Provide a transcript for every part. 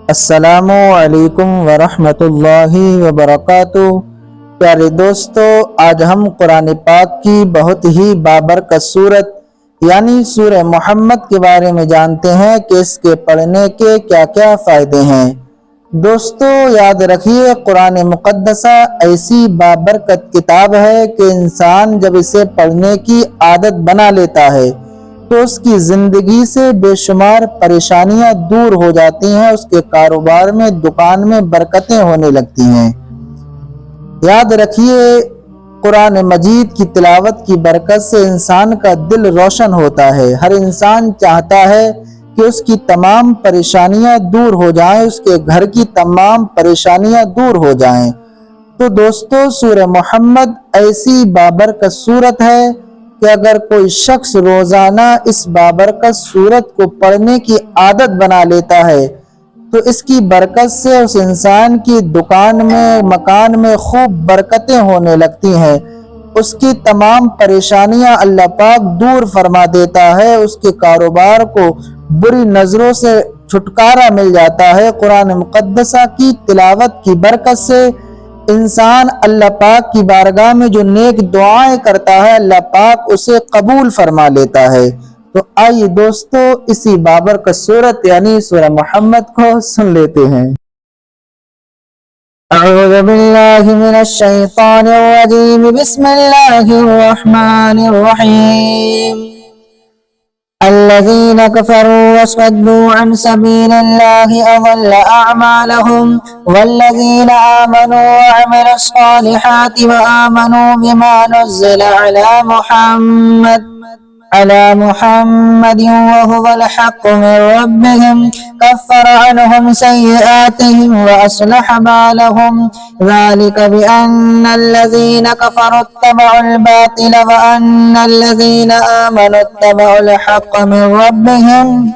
अस्सलामु अलैकुम वरहमतुल्लाहि वबरकातुहू। प्यारे दोस्तों, आज हम कुरान पाक की बहुत ही बाबरकत सूरत यानी सूरह मोहम्मद के बारे में जानते हैं कि इसके पढ़ने के क्या क्या फ़ायदे हैं। दोस्तों, याद रखिए, कुरान मुक़द्दसा ऐसी बाबरकत किताब है कि इंसान जब इसे पढ़ने की आदत बना लेता है तो उसकी ज़िंदगी से बेशुमार परेशानियां दूर हो जाती हैं, उसके कारोबार में, दुकान में बरकतें होने लगती हैं। याद रखिए, कुरान मजीद की तिलावत की बरकत से इंसान का दिल रोशन होता है। हर इंसान चाहता है कि उसकी तमाम परेशानियां दूर हो जाएं, उसके घर की तमाम परेशानियां दूर हो जाएं। तो दोस्तों, सूरह मोहम्मद ऐसी बाबरकत सूरत है कि अगर कोई शख्स रोजाना इस बाबरकत सूरत को पढ़ने की आदत बना लेता है तो इसकी बरकत से उस इंसान की दुकान में, मकान में खूब बरकतें होने लगती हैं। उसकी तमाम परेशानियां अल्लाह पाक दूर फरमा देता है, उसके कारोबार को बुरी नजरों से छुटकारा मिल जाता है। कुरान मुक़द्दसा की तिलावत की बरकत से इंसान अल्लाह पाक की बारगाह में जो नेक दुआएं करता है, अल्लाह पाक उसे कबूल फरमा लेता है। तो आइए दोस्तों, इसी बाबरकत सूरत यानी सूरह मोहम्मद को सुन लेते हैं। अऊज़ु बिल्लाहि मिनश शैतानिर रजीम, बिस्मिल्लाहिर रहमानिर रहीम। الذين كفروا وصدوا عن سبيل الله أضل أعمالهم والذين آمنوا وعملوا الصالحات وآمنوا بما نزل على محمد وهو الحق من ربهم كفر عنهم سيئاتهم وأصلح بالهم ذلك بأن الذين كفروا اتبعوا الباطل وأن الذين آمنوا اتبعوا الحق من ربهم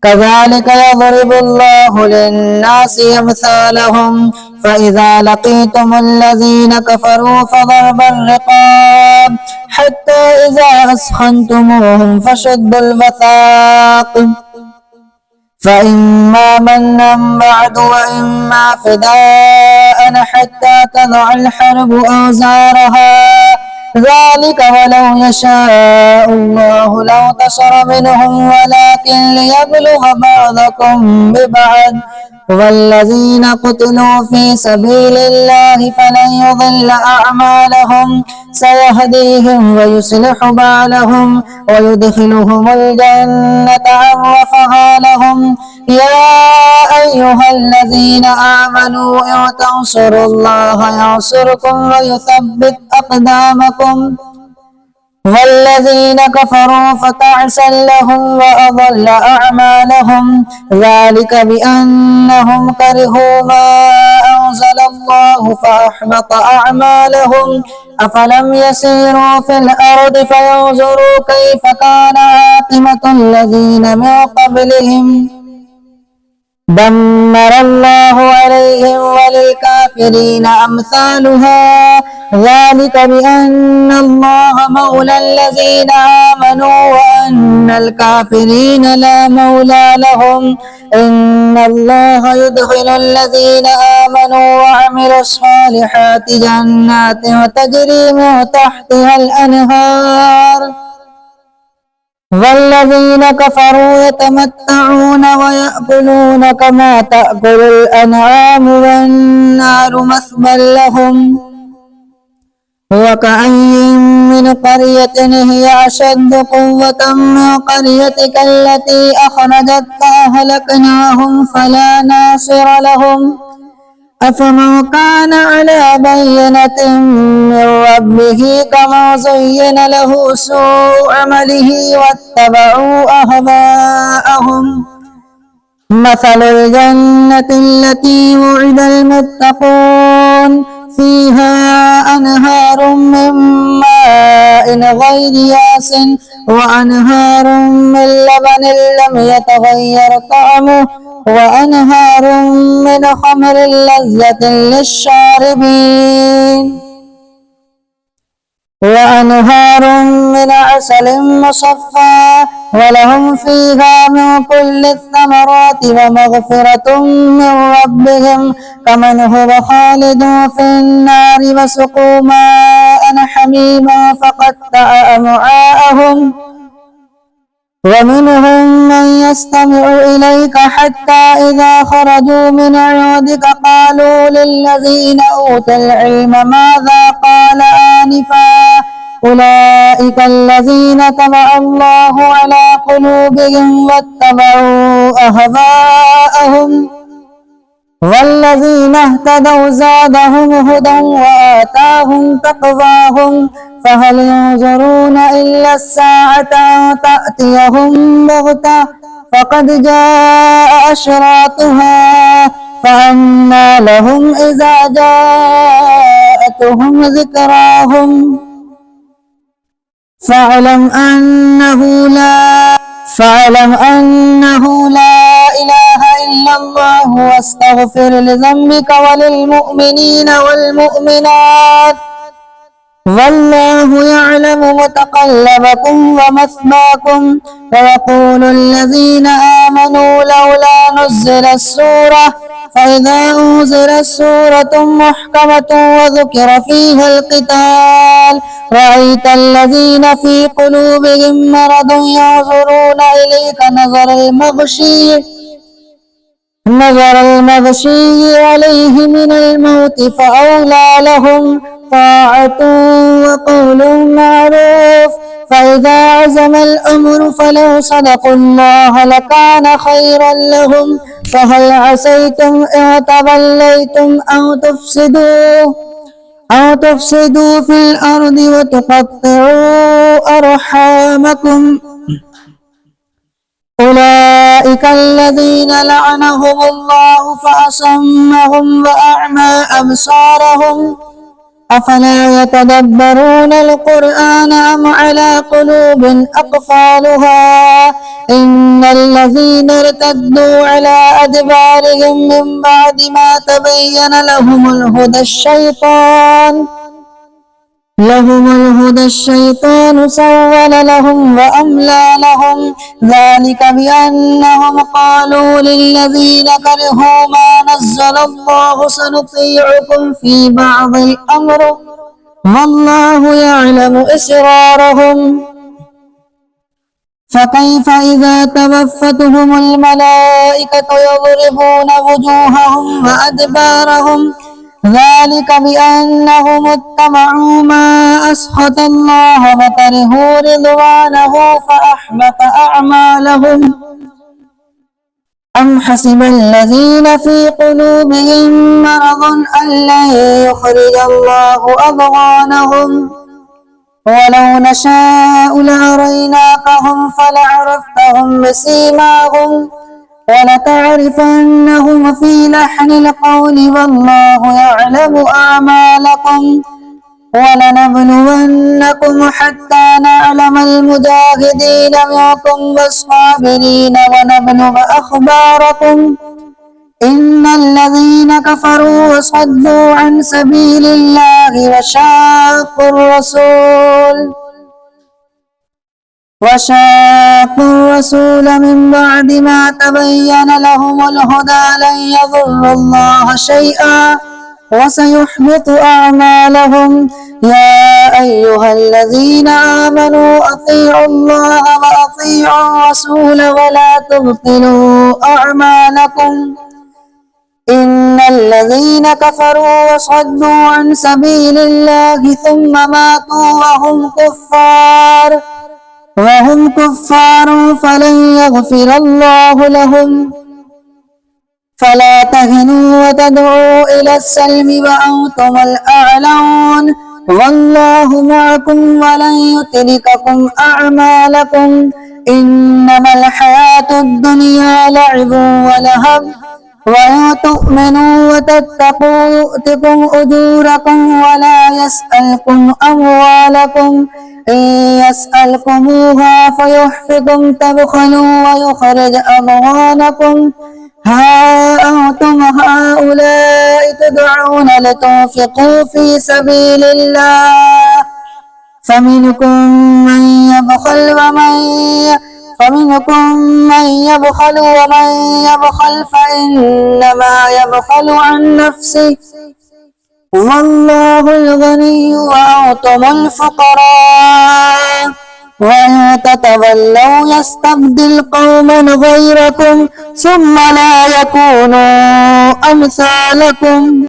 كذلك يضرب الله للناس أمثالهم فإذا لقيتم الذين كفروا فضرب الرقاب حتى إذا أثخنتموهم فشدوا الوثاق فإما منا بعد وإما فداء حتى تضع الحرب أوزارها ذلك ولو يشاء الله لانتصر منهم ولكن ليبلغ بعضكم ببعض والذين قتلوا في سبيل الله فلن يضل أعمالهم سيهديهم ويصلح بالهم ويدخلهم الجنة عرفها لهم يا أيها الذين آمنوا إن تنصروا الله ينصركم ويثبت أقدامكم والذين كفروا فتعسا لهم وأضل أعمالهم ذلك بأنهم كرهوا ما أنزل الله فأحبط أعمالهم أفلم يسيروا في الأرض فينظروا كيف كان عاقبة الذين من قبلهم دمر الله عليهم وللكافرين أمثالها ذلك بأن الله مولى الذين آمنوا وأن الكافرين لا مولى لهم إن الله يدخل الذين آمنوا وعملوا الصالحات جنات تجري من تحتها الأنهار والذين كفروا يتمتعون ويأكلون كما تأكل الأنعام والنار مثوى لهم وكأين من قرية هي أشد قوة من قريتك التي أخرجتك أهلكناهم فلا ناصر لهم أفمن كان على بينة من ربه كما زين له سوء عمله واتبعوا أهواءهم مثل الجنة التي وعد المتقون فيها أنهار من ماء غير ياس وأنهار من لبن لم يتغير طعمه وأنهار من خمر لذة للشاربين وأنهار من عسل مصفى ولهم فيها من كل الثمرات ومغفرة من ربهم كمن هو خالد في النار وسقوا ماء حميما فقطع أمعاءهم ومنهم من يستمع إليك حتى إذا خرجوا من عندك قالوا للذين أوتوا العلم ماذا قال آنفا أولئك الذين طبع الله على قلوبهم واتبعوا أهواءهم والذين اهتدوا زادهم هدى وآتاهم تقواهم فهل ينظرون إلا الساعة أن تأتيهم بغتة فقد جاء أشراطها فأنى لهم إذا جاءتهم ذكراهم فاعلم أنه لا إله إلا الله واستغفر لذنبك وللمؤمنين والمؤمنات والله يعلم متقلبكم ومثواكم ويقول الذين آمنوا لولا نزلت السورة فإذا أنزلت سورة محكمة وذكر فيها القتال رأيت الذين في قلوبهم مرض ينظرون إليك نظر المغشي عليه من الموت فأولى لهم طاعة وقول معروف فإذا عزم الأمر فلو صدقوا الله لكان خيرا لهم فهل عسيتم إن توليتم أو تفسدوا في الأرض وتقطعوا أرحامكم أولئك الذين لعنهم الله فأصمهم وأعمى أبصارهم أفلا يتدبرون القرآن أم على قلوب أقفالها إن الذين ارتدوا على أدبارهم من بعد ما تبين لهم الهدى الشيطان سول لهم وأملى لهم ذلك بأنهم قالوا للذين كرهوا ما نزل الله سنطيعكم في بعض الأمر والله يعلم إسرارهم فكيف إذا توفتهم الملائكة يضربون وجوههم وأدبارهم ذلك بأنهم اتبعوا ما أسخط الله وكرهوا رضوانه فأحبط أعمالهم أم حسب الذين في قلوبهم مرض أن لن يخرج الله أضغانهم ولو نشاء لأريناكهم فلعرفتهم بسيماهم ولتعرفنهم في لحن القول والله يعلم أعمالكم ولنبلونكم حتى نعلم المجاهدين منكم والصابرين ونبلغ أخباركم إن الذين كفروا وصدوا عن سبيل الله وشاقوا الرسول من بعد ما تبين لهم الهدى لن يضروا الله شيئا وسيحبط أعمالهم يا أيها الذين آمنوا أطيعوا الله وأطيعوا الرسول ولا تبطلوا أعمالكم إن الذين كفروا وصدوا عن سبيل الله ثم ماتوا وهم كفار فلن يغفر الله لهم فلا تهنوا وتدعوا إلى السلم وأنتم الأعلون والله معكم ولن يترككم أعمالكم إنما الحياة الدنيا لعب ولهو وإن تؤمنوا وتتقوا يؤتكم أجوركم ولا يسألكم أموالكم إن يسألكموها فيحفكم تبخلوا ويخرج أضغانكم ها أنتم هؤلاء تدعون لتنفقوا في سبيل الله فمنكم من يبخل فمنكم من يبخل ومن يبخل فإنما يبخل عن نفسه والله الغني وأنتم الفقراء وإن تتولوا يستبدل قوما غيركم ثم لا يكونوا أمثالكم